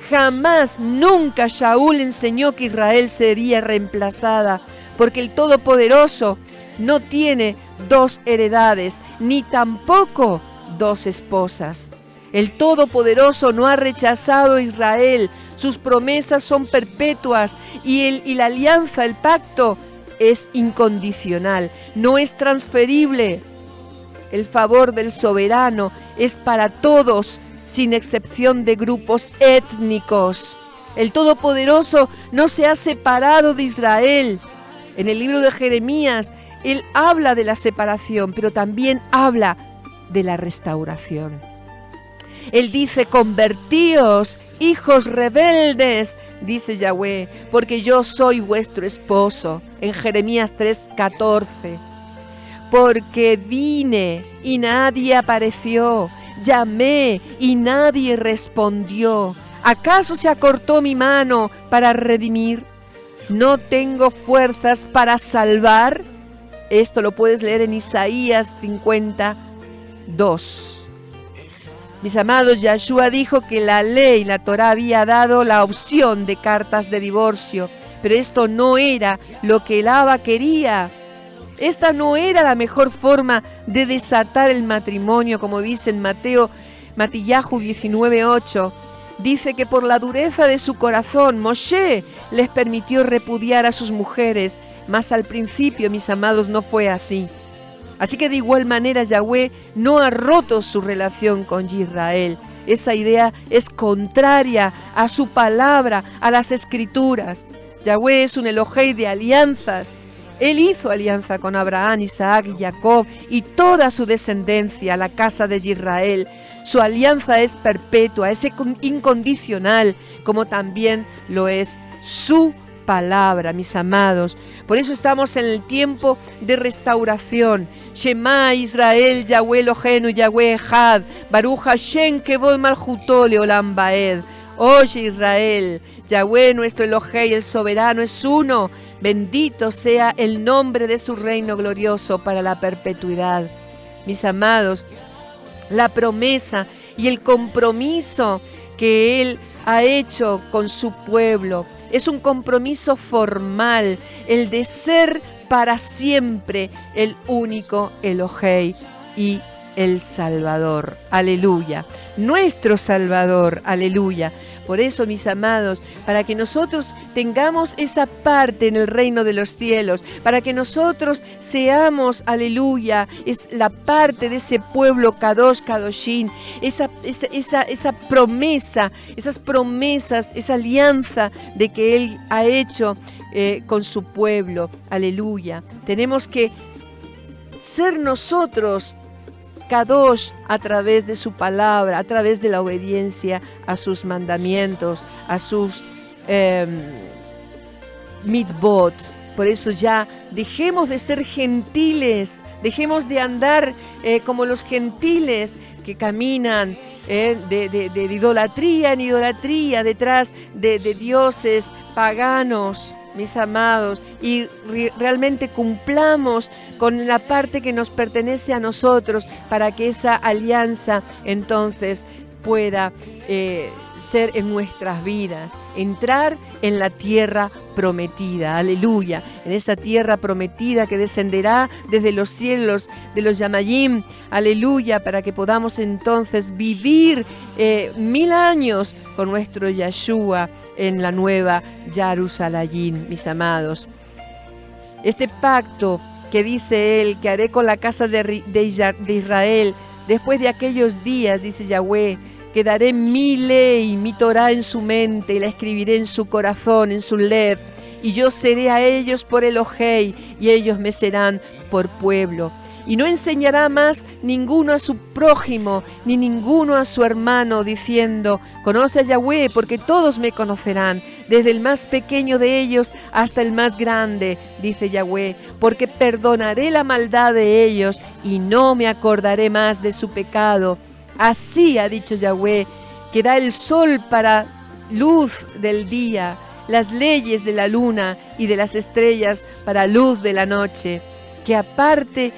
Jamás, nunca Shaul enseñó que Israel sería reemplazada, porque el Todopoderoso no tiene dos heredades, ni tampoco dos esposas. El Todopoderoso no ha rechazado a Israel, sus promesas son perpetuas y la alianza, el pacto, es incondicional, no es transferible. El favor del soberano es para todos, sin excepción de grupos étnicos. El Todopoderoso no se ha separado de Israel. En el libro de Jeremías, él habla de la separación, pero también habla de la restauración. Él dice, convertíos, hijos rebeldes, dice Yahweh, porque yo soy vuestro esposo. En Jeremías 3:14. Porque vine y nadie apareció, llamé y nadie respondió. ¿Acaso se acortó mi mano para redimir? ¿No tengo fuerzas para salvar? Esto lo puedes leer en Isaías 52. Mis amados, Yahshua dijo que la ley, la Torá, había dado la opción de cartas de divorcio, pero esto no era lo que el Abba quería. Esta no era la mejor forma de desatar el matrimonio, como dice en Matillahu 19:8. Dice que por la dureza de su corazón, Moshe les permitió repudiar a sus mujeres, mas al principio, mis amados, no fue así. Así que de igual manera Yahweh no ha roto su relación con Israel. Esa idea es contraria a su palabra, a las Escrituras. Yahweh es un Elohei de alianzas. Él hizo alianza con Abraham, Isaac y Jacob y toda su descendencia, la casa de Israel. Su alianza es perpetua, es incondicional, como también lo es su palabra, mis amados. Por eso estamos en el tiempo de restauración. Shema Israel, Yahweh Eloheinu, Yahweh Echad, Baruch Hashem Kevod Malchuto Leolam Vaed. Oye Israel, Yahweh nuestro Elohei, el soberano, es uno. Bendito sea el nombre de su reino glorioso para la perpetuidad. Mis amados, la promesa y el compromiso que Él ha hecho con su pueblo es un compromiso formal, el de ser para siempre el único Elohei y el Salvador. Aleluya. Nuestro Salvador. Aleluya. Por eso, mis amados, para que nosotros tengamos esa parte en el reino de los cielos, para que nosotros seamos, aleluya, es la parte de ese pueblo Kadosh, Kadoshin, esa promesa, esas promesas, esa alianza de que Él ha hecho con su pueblo. Aleluya. Tenemos que ser nosotros Kadosh a través de su palabra, a través de la obediencia a sus mandamientos, a sus mitzvot. Por eso ya dejemos de ser gentiles, dejemos de andar como los gentiles que caminan de idolatría en idolatría detrás de dioses paganos, mis amados, y realmente cumplamos con la parte que nos pertenece a nosotros para que esa alianza entonces pueda ser en nuestras vidas, entrar en la tierra prometida, aleluya, en esa tierra prometida que descenderá desde los cielos de los Yamayim, aleluya, para que podamos entonces vivir 1000 años con nuestro Yahshua en la nueva Jerusalén, mis amados. Este pacto que dice Él, que haré con la casa de Israel, después de aquellos días, dice Yahweh, que daré mi ley, mi Torah en su mente, y la escribiré en su corazón, en su lev, y yo seré a ellos por Elohei, y ellos me serán por pueblo. Y no enseñará más ninguno a su prójimo, ni ninguno a su hermano, diciendo, conoce a Yahweh, porque todos me conocerán, desde el más pequeño de ellos hasta el más grande, dice Yahweh, porque perdonaré la maldad de ellos, y no me acordaré más de su pecado. Así ha dicho Yahweh, que da el sol para luz del día, las leyes de la luna y de las estrellas para luz de la noche, que parte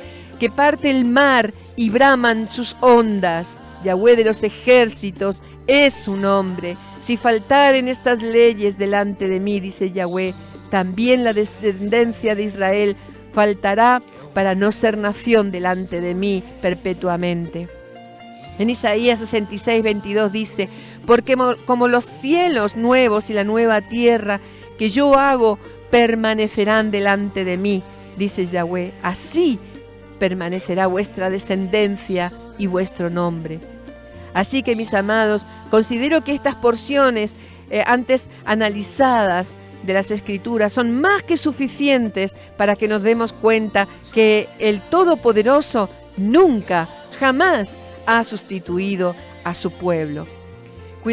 el mar y braman sus ondas. Yahweh de los ejércitos es su nombre. Si faltaren estas leyes delante de mí, dice Yahweh, también la descendencia de Israel faltará para no ser nación delante de mí perpetuamente. En Isaías 66:22 dice, porque como los cielos nuevos y la nueva tierra que yo hago permanecerán delante de mí, dice Yahweh, así permanecerá vuestra descendencia y vuestro nombre. Así que, mis amados, considero que estas porciones antes analizadas de las Escrituras son más que suficientes para que nos demos cuenta que el Todopoderoso nunca, jamás ha sustituido a su pueblo.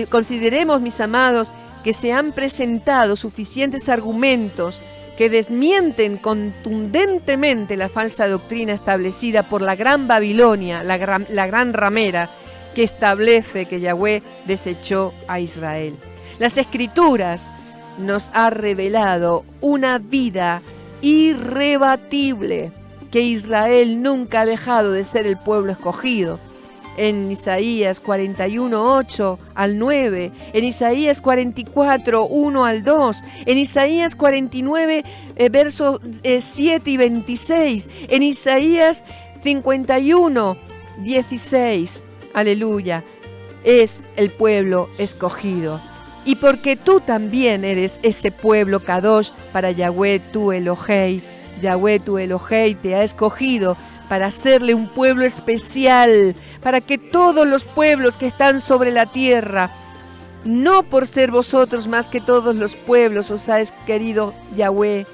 Consideremos, mis amados, que se han presentado suficientes argumentos que desmienten contundentemente la falsa doctrina establecida por la gran Babilonia, la gran ramera, que establece que Yahweh desechó a Israel. Las Escrituras nos ha revelado una vida irrebatible, que Israel nunca ha dejado de ser el pueblo escogido. En Isaías 41, 8 al 9, en Isaías 44, 1 al 2, en Isaías 49, versos 7 y 26, en Isaías 51, 16. Aleluya, es el pueblo escogido. Y porque tú también eres ese pueblo Kadosh para Yahweh tu Elohei, Yahweh tu Elohei te ha escogido para hacerle un pueblo especial, para que todos los pueblos que están sobre la tierra, no por ser vosotros más que todos los pueblos, os ha querido Yahweh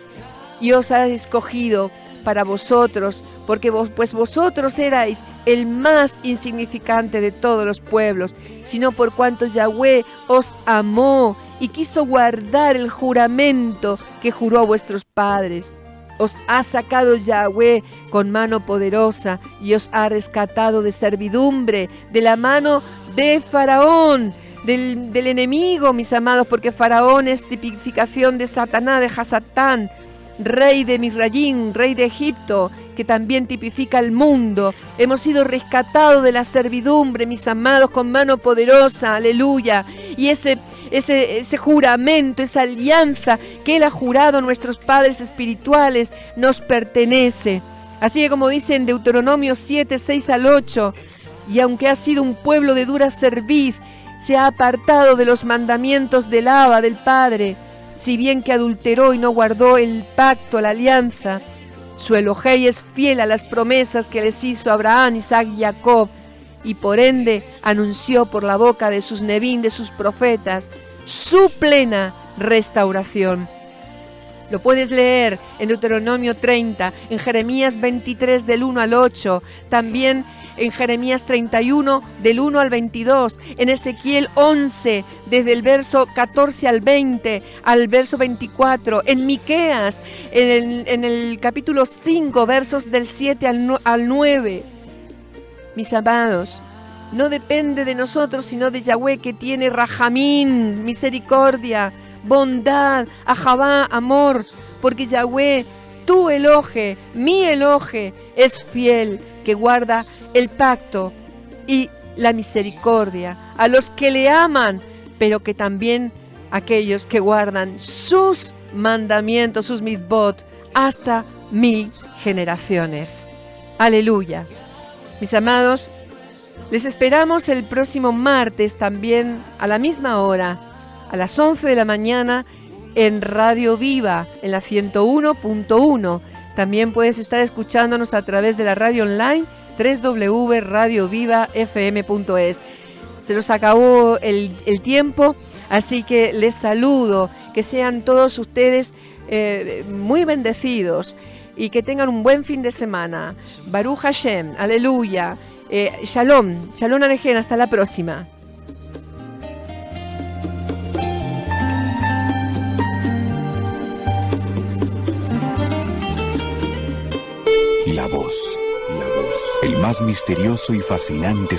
y os ha escogido para vosotros, porque vosotros erais el más insignificante de todos los pueblos, sino por cuanto Yahweh os amó y quiso guardar el juramento que juró a vuestros padres. Os ha sacado Yahweh con mano poderosa y os ha rescatado de servidumbre, de la mano de Faraón, del enemigo, mis amados, porque Faraón es tipificación de Satanás, de Hasatán, rey de Misrayim, rey de Egipto, que también tipifica el mundo. Hemos sido rescatados de la servidumbre, mis amados, con mano poderosa, aleluya. Y ese juramento, esa alianza que Él ha jurado a nuestros padres espirituales, nos pertenece. Así que como dice en Deuteronomio 7, 6 al 8, y aunque ha sido un pueblo de dura cerviz, se ha apartado de los mandamientos del Abba, del Padre, si bien que adulteró y no guardó el pacto, la alianza, su Elohei es fiel a las promesas que les hizo Abraham, Isaac y Jacob, y por ende anunció por la boca de sus Nebim, de sus profetas, su plena restauración. Lo puedes leer en Deuteronomio 30, en Jeremías 23 del 1 al 8, también en Jeremías 31 del 1 al 22, en Ezequiel 11 desde el verso 14 al 20, al verso 24, en Miqueas en el capítulo 5 versos del 7 al 9. Mis amados, no depende de nosotros sino de Yahweh, que tiene rajamín, misericordia, bondad, ahabá, amor, porque Yahweh, tu Elohe, mi Elohe, es fiel, que guarda el pacto y la misericordia a los que le aman, pero que también aquellos que guardan sus mandamientos, sus mitzvot, hasta 1000 generaciones. Aleluya. Mis amados, les esperamos el próximo martes también a la misma hora, a las 11 de la mañana, en Radio Viva, en la 101.1. También puedes estar escuchándonos a través de la radio online www.radiovivafm.es. Se nos acabó el tiempo, así que les saludo. Que sean todos ustedes muy bendecidos y que tengan un buen fin de semana. Baruch Hashem, aleluya. Shalom, Shalom Alejem, hasta la próxima. La voz, el más misterioso y fascinante